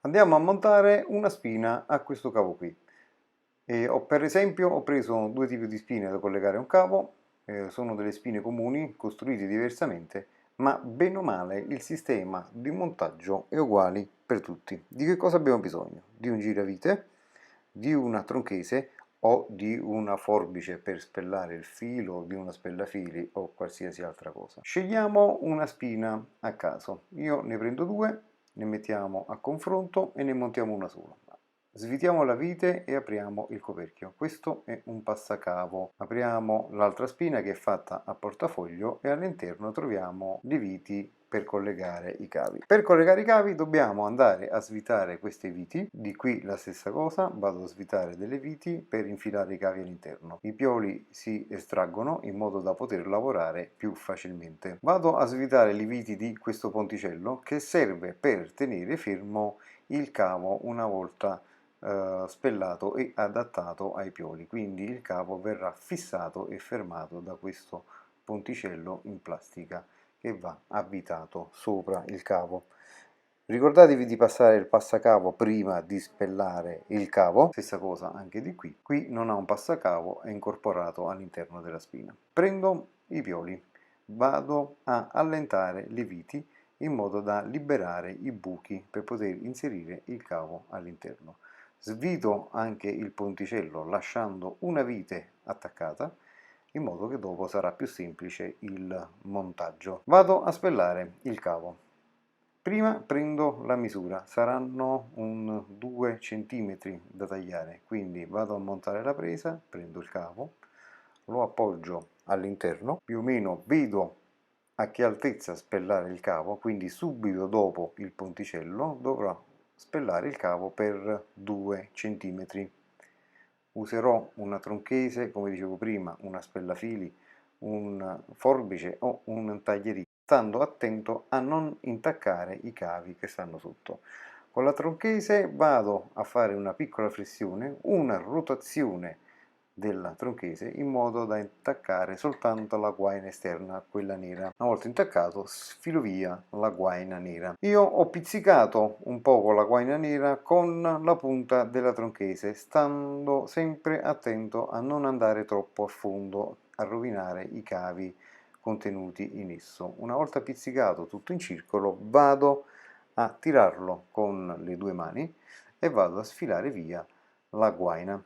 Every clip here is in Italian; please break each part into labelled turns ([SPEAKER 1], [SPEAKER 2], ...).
[SPEAKER 1] Andiamo a montare una spina a questo cavo qui. Per esempio ho preso due tipi di spine da collegare a un cavo, sono delle spine comuni costruite diversamente, ma bene o male il sistema di montaggio è uguale per tutti. Di che cosa abbiamo bisogno? Di un giravite, di una tronchese o di una forbice per spellare il filo, di una spellafili o qualsiasi altra cosa. Scegliamo una spina a caso, io ne prendo due, ne mettiamo a confronto e ne montiamo una sola. Svitiamo la vite e apriamo il coperchio. Questo è un passacavo. Apriamo l'altra spina che è fatta a portafoglio e all'interno troviamo le viti per collegare i cavi. Per collegare i cavi dobbiamo andare a svitare queste viti, di qui la stessa cosa, vado a svitare delle viti per infilare i cavi all'interno. I pioli si estraggono in modo da poter lavorare più facilmente. Vado a svitare le viti di questo ponticello che serve per tenere fermo il cavo una volta spellato e adattato ai pioli, quindi il cavo verrà fissato e fermato da questo ponticello in plastica che va avvitato sopra il cavo. Ricordatevi di passare il passacavo prima di spellare il cavo, stessa cosa anche di qui. Qui non ha un passacavo, è incorporato all'interno della spina. Prendo i pioli, vado a allentare le viti in modo da liberare i buchi per poter inserire il cavo all'interno. Svito anche il ponticello lasciando una vite attaccata in modo che dopo sarà più semplice il montaggio. Vado a spellare il cavo. Prima prendo la misura, saranno un 2 cm da tagliare, quindi vado a montare la presa, prendo il cavo, lo appoggio all'interno, più o meno vedo a che altezza spellare il cavo, quindi subito dopo il ponticello dovrò spellare il cavo per 2 cm. Userò una tronchese, come dicevo prima, una spellafili, un forbice o un taglierino, stando attento a non intaccare i cavi che stanno sotto. Con la tronchese vado a fare una piccola flessione, una rotazione della tronchese in modo da intaccare soltanto la guaina esterna, quella nera. Una volta intaccato sfilo via la guaina nera. Io ho pizzicato un po' la guaina nera con la punta della tronchese, stando sempre attento a non andare troppo a fondo, a rovinare i cavi contenuti in esso. Una volta pizzicato tutto in circolo vado a tirarlo con le due mani e vado a sfilare via la guaina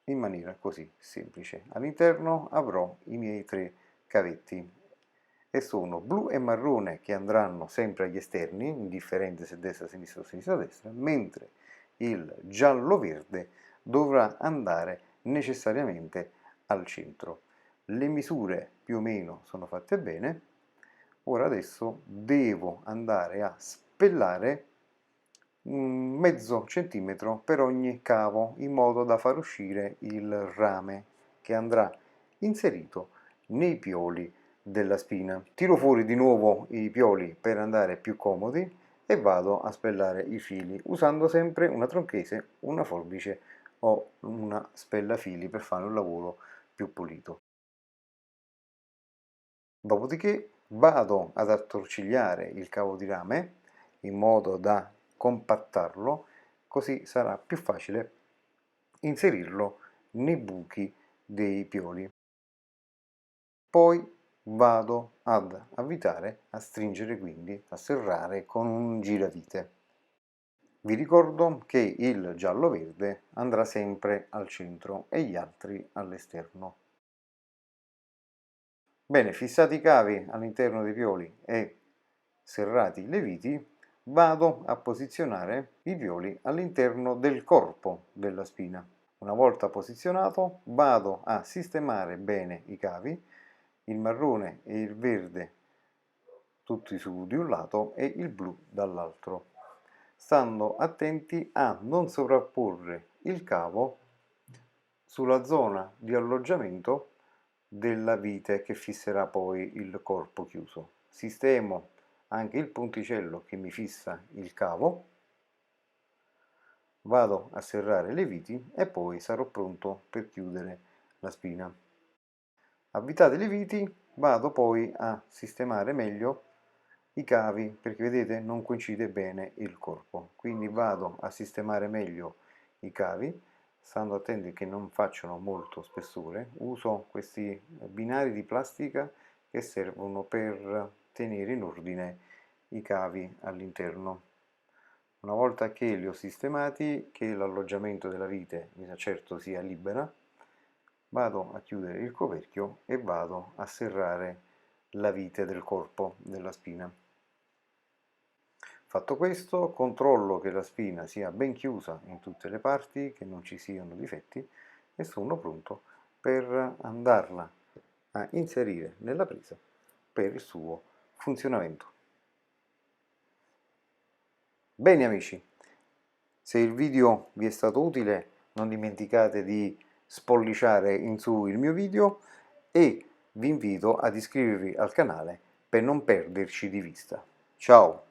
[SPEAKER 1] in maniera così semplice. All'interno avrò i miei tre cavetti e sono blu e marrone che andranno sempre agli esterni, indifferente se destra, sinistra o sinistra, destra, mentre il giallo-verde dovrà andare necessariamente al centro. Le misure più o meno sono fatte bene. Ora adesso devo andare a spellare un mezzo centimetro per ogni cavo in modo da far uscire il rame che andrà inserito nei pioli della spina. Tiro fuori di nuovo i pioli per andare più comodi e vado a spellare i fili usando sempre una tronchese, una forbice o una spellafili per fare un lavoro più pulito. Dopodiché vado ad attorcigliare il cavo di rame in modo da compattarlo, così sarà più facile inserirlo nei buchi dei pioli. Poi vado ad avvitare, a stringere quindi, a serrare con un giravite. Vi ricordo che il giallo-verde andrà sempre al centro e gli altri all'esterno. Bene, fissati i cavi all'interno dei pioli e serrati le viti, vado a posizionare i pioli all'interno del corpo della spina. Una volta posizionato, vado a sistemare bene i cavi, il marrone e il verde tutti su di un lato e il blu dall'altro, stando attenti a non sovrapporre il cavo sulla zona di alloggiamento della vite che fisserà poi il corpo chiuso. Sistemo anche il ponticello che mi fissa il cavo, vado a serrare le viti e poi sarò pronto per chiudere la spina. Avvitate le viti, vado poi a sistemare meglio i cavi, perché vedete non coincide bene il corpo, quindi vado a sistemare meglio i cavi, stando attenti che non facciano molto spessore. Uso questi binari di plastica che servono per tenere in ordine i cavi all'interno. Una volta che li ho sistemati, che l'alloggiamento della vite certo sia libera, vado a chiudere il coperchio e vado a serrare la vite del corpo della spina. Fatto questo, controllo che la spina sia ben chiusa in tutte le parti, che non ci siano difetti e sono pronto per andarla a inserire nella presa per il suo funzionamento. Bene amici, se il video vi è stato utile non dimenticate di spolliciare in su il mio video e vi invito ad iscrivervi al canale per non perderci di vista. Ciao!